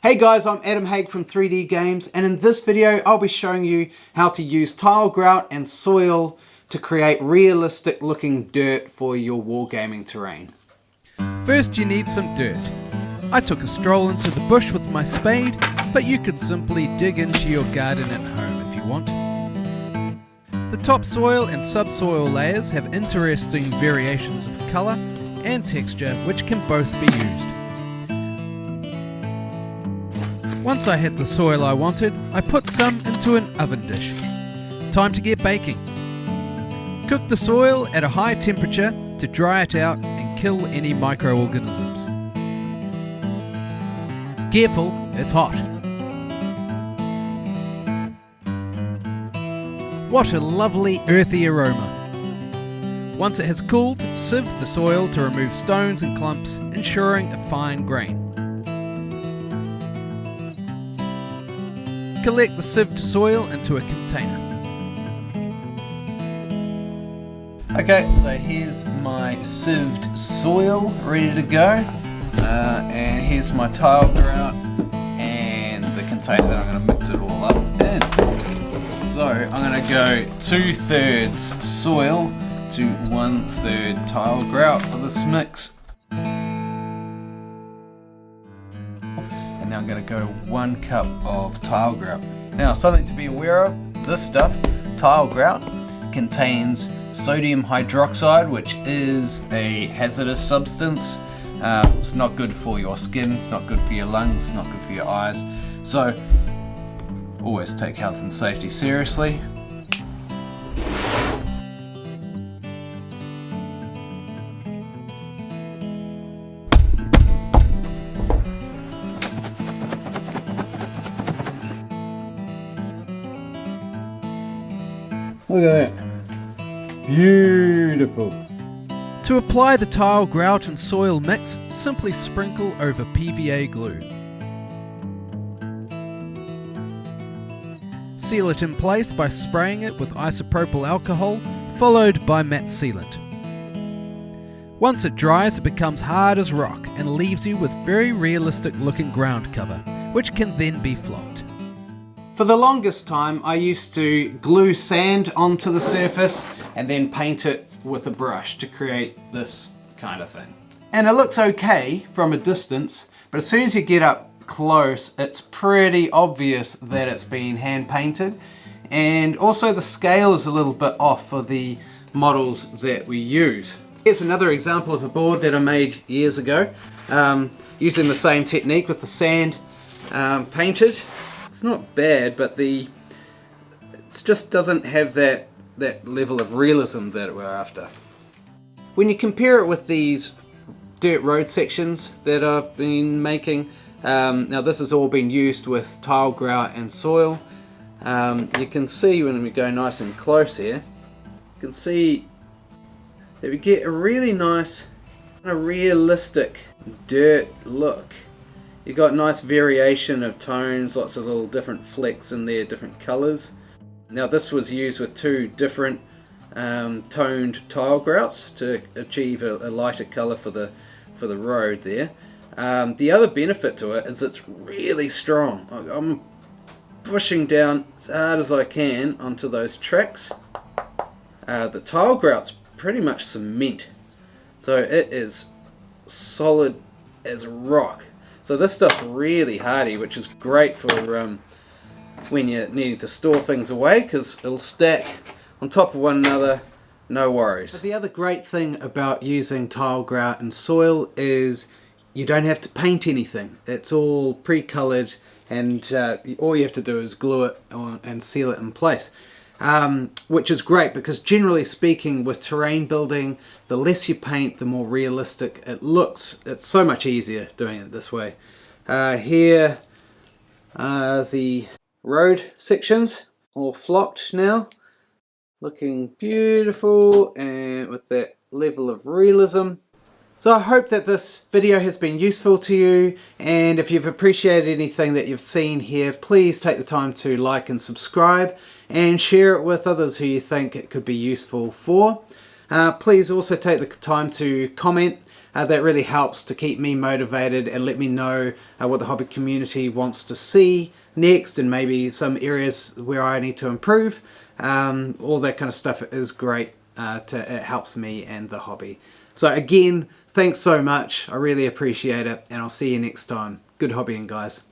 Hey guys, I'm Adam Haig from 3D Games, and in this video I'll be showing you how to use tile grout and soil to create realistic looking dirt for your wargaming terrain. First you need some dirt. I took a stroll into the bush with my spade, but you could simply dig into your garden at home if you want. The topsoil and subsoil layers have interesting variations of colour and texture which can both be used. Once I had the soil I wanted, I put some into an oven dish. Time to get baking. Cook the soil at a high temperature to dry it out and kill any microorganisms. Careful, it's hot. What a lovely earthy aroma. Once it has cooled, sieve the soil to remove stones and clumps, ensuring a fine grain. Collect the sieved soil into a container. Okay, so here's my sieved soil ready to go, and here's my tile grout and the container that I'm going to mix it all up in. So I'm going to go 2/3 soil to 1/3 tile grout for this mix. And now I'm going to go 1 cup of tile grout. Now, something to be aware of, this stuff, tile grout, contains sodium hydroxide, which is a hazardous substance. It's not good for your skin, it's not good for your lungs, it's not good for your eyes. So, always take health and safety seriously. Look at that. Beautiful. To apply the tile grout and soil mix, simply sprinkle over PVA glue. Seal it in place by spraying it with isopropyl alcohol, followed by matte sealant. Once it dries, it becomes hard as rock and leaves you with very realistic looking ground cover, which can then be flocked. For the longest time, I used to glue sand onto the surface and then paint it with a brush to create this kind of thing. And it looks okay from a distance, but as soon as you get up close, it's pretty obvious that it's been hand painted. And also the scale is a little bit off for the models that we use. Here's another example of a board that I made years ago, using the same technique with the sand painted. It's not bad, but it just doesn't have that level of realism that we're after. When you compare it with these dirt road sections that I've been making, now this has all been used with tile grout and soil. You can see when we go nice and close here, you can see that we get a really nice, realistic dirt look. You've got nice variation of tones, lots of little different flecks in there, different colours. Now this was used with 2 different toned tile grouts to achieve a lighter colour for the road there. The other benefit to it is it's really strong. I'm pushing down as hard as I can onto those tracks. The tile grout's pretty much cement, so it is solid as rock. So this stuff's really hardy, which is great for when you're needing to store things away, because it'll stack on top of one another, no worries. But the other great thing about using tile grout and soil is you don't have to paint anything. It's all pre-coloured, and all you have to do is glue it on and seal it in place. Which is great because generally speaking with terrain building, the less you paint, the more realistic it looks. It's so much easier doing it this way. Here are the road sections all flocked now, looking beautiful and with that level of realism. So I hope that this video has been useful to you, and if you've appreciated anything that you've seen here, please take the time to like and subscribe and share it with others who you think it could be useful for. Please also take the time to comment That really helps to keep me motivated and let me know what the hobby community wants to see next, and maybe some areas where I need to improve. All that kind of stuff is great. It helps me and the hobby. So again, thanks so much. I really appreciate it, and I'll see you next time. Good hobbying, guys.